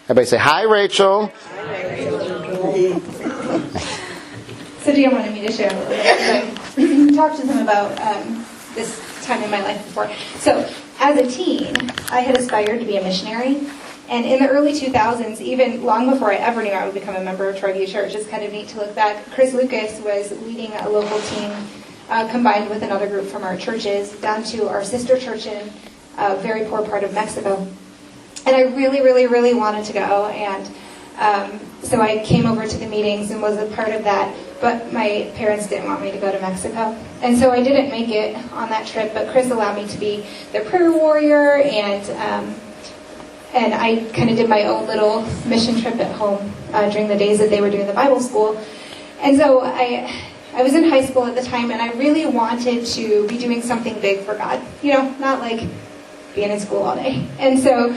Everybody say, hi, Rachel. So Dan wanted me to share a little bit. I talked to him about this time in my life before. So as a teen, I had aspired to be a missionary. And in the early 2000s, even long before I ever knew I would become a member of Triview Church, it's kind of neat to look back, Chris Lucas was leading a local team combined with another group from our churches down to our sister church in a very poor part of Mexico. And I really, really, really wanted to go. And so I came over to the meetings and was a part of that. But my parents didn't want me to go to Mexico. And so I didn't make it on that trip. But Chris allowed me to be their prayer warrior. And I kind of did my own little mission trip at home during the days that they were doing the Bible school. And so I was in high school at the time, and I really wanted to be doing something big for God. You know, not like being in school all day. And so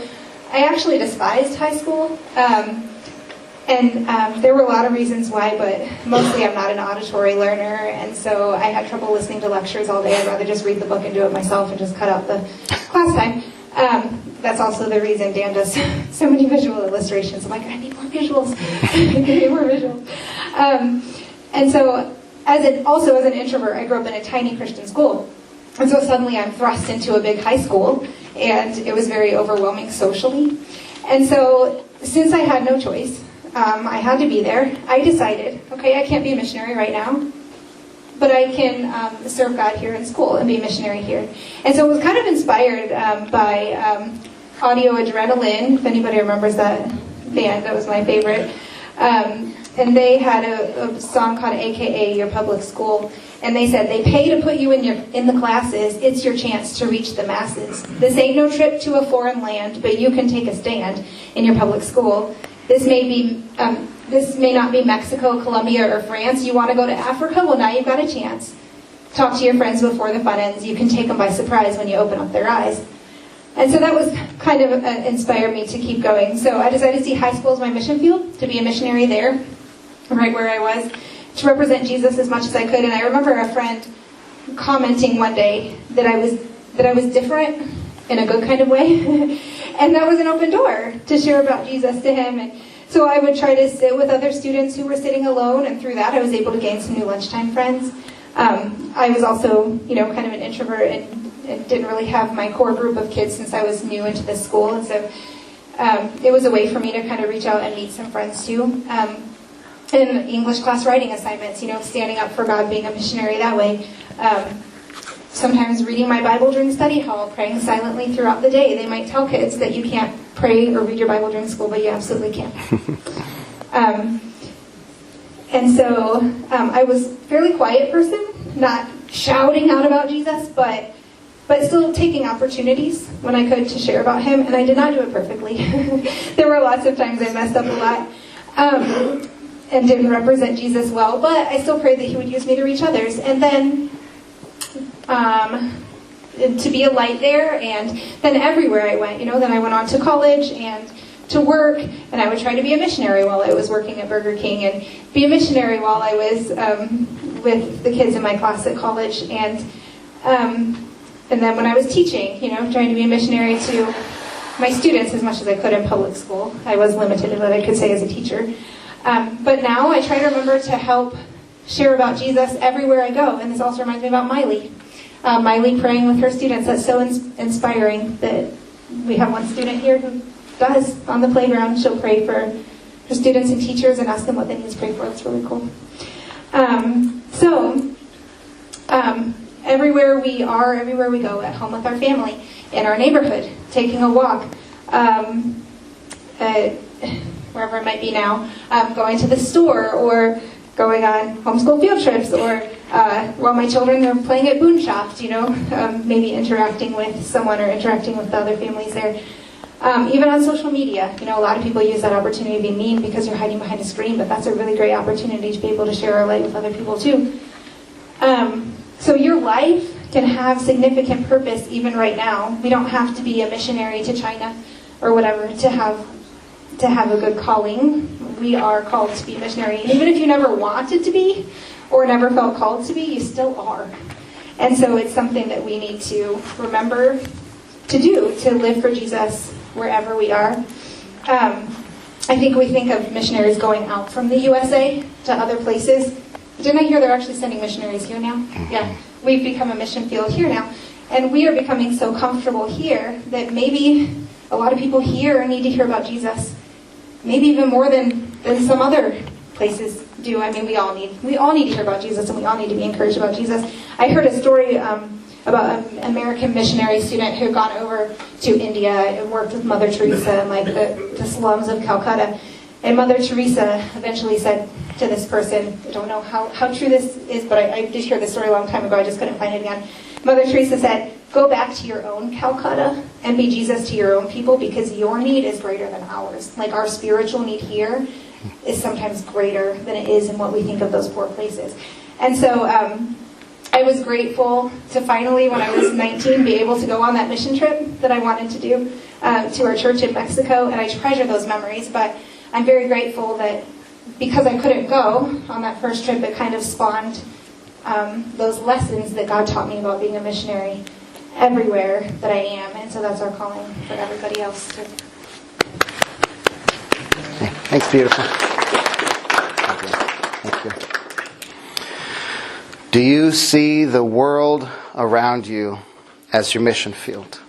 I actually despised high school. And there were a lot of reasons why, but mostly I'm not an auditory learner, and so I had trouble listening to lectures all day. I'd rather just read the book and do it myself and just cut out the class time. That's also the reason Dan does so many visual illustrations. I'm like, I need more visuals. I need more visuals. And so, as an introvert, I grew up in a tiny Christian school. And so suddenly I'm thrust into a big high school, and it was very overwhelming socially. And so, since I had no choice, I had to be there. I decided, okay, I can't be a missionary right now, but I can serve God here in school and be a missionary here. And so it was kind of inspired by Audio Adrenaline, if anybody remembers that band. That was my favorite. And they had a song called AKA Your Public School. And they said, they pay to put you in the classes. It's your chance to reach the masses. This ain't no trip to a foreign land, but you can take a stand in your public school. This may not be Mexico, Colombia, or France. You want to go to Africa? Well, now you've got a chance. Talk to your friends before the fun ends. You can take them by surprise when you open up their eyes. And so that was kind of inspired me to keep going. So I decided to see high school as my mission field, to be a missionary there, right where I was, to represent Jesus as much as I could. And I remember a friend commenting one day that I was different in a good kind of way. And that was an open door to share about Jesus to him. And so I would try to sit with other students who were sitting alone, and through that I was able to gain some new lunchtime friends. I was also, kind of an introvert and didn't really have my core group of kids since I was new into this school. And so it was a way for me to kind of reach out and meet some friends too. In English class writing assignments, standing up for God, being a missionary that way. Sometimes reading my Bible during study hall, praying silently throughout the day. They might tell kids that you can't pray or read your Bible during school, but you absolutely can. And so I was a fairly quiet person, not shouting out about Jesus, but still taking opportunities when I could to share about him, and I did not do it perfectly. There were lots of times I messed up a lot and didn't represent Jesus well, but I still prayed that he would use me to reach others. And then to be a light there, and then everywhere I went, then I went on to college and to work, and I would try to be a missionary while I was working at Burger King, and be a missionary while I was with the kids in my class at college, and then when I was teaching, trying to be a missionary to my students as much as I could in public school. I was limited in what I could say as a teacher. But now I try to remember to help share about Jesus everywhere I go, and this also reminds me about Miley. Miley praying with her students, that's so inspiring that we have one student here who does on the playground. She'll pray for her students and teachers and ask them what they need to pray for. That's really cool. Everywhere we are, everywhere we go, at home with our family, in our neighborhood, taking a walk, wherever it might be now, going to the store, or going on homeschool field trips, or while my children are playing at Boonshoft, maybe interacting with someone or interacting with the other families there. Even on social media, a lot of people use that opportunity to be mean because you're hiding behind a screen, but that's a really great opportunity to be able to share our light with other people too. So your life can have significant purpose even right now. We don't have to be a missionary to China or whatever to have a good calling. We are called to be a missionary. And even if you never wanted to be or never felt called to be, you still are. And so it's something that we need to remember to do, to live for Jesus wherever we are. I think we think of missionaries going out from the USA to other places. Didn't I hear they're actually sending missionaries here now? Yeah, we've become a mission field here now. And we are becoming so comfortable here that maybe a lot of people here need to hear about Jesus. Maybe even more than some other places do. I mean, we all need to hear about Jesus, and we all need to be encouraged about Jesus. I heard a story about an American missionary student who had gone over to India and worked with Mother Teresa in like the slums of Calcutta. And Mother Teresa eventually said to this person, I don't know how true this is, but I did hear this story a long time ago, I just couldn't find it again. Mother Teresa said, go back to your own Calcutta and be Jesus to your own people, because your need is greater than ours. Like our spiritual need here is sometimes greater than it is in what we think of those poor places. And so I was grateful to finally, when I was 19, be able to go on that mission trip that I wanted to do to our church in Mexico, and I treasure those memories. But I'm very grateful that because I couldn't go on that first trip, it kind of spawned those lessons that God taught me about being a missionary everywhere that I am. And so that's our calling for everybody else too. Thanks, beautiful. Thank you. Do you see the world around you as your mission field?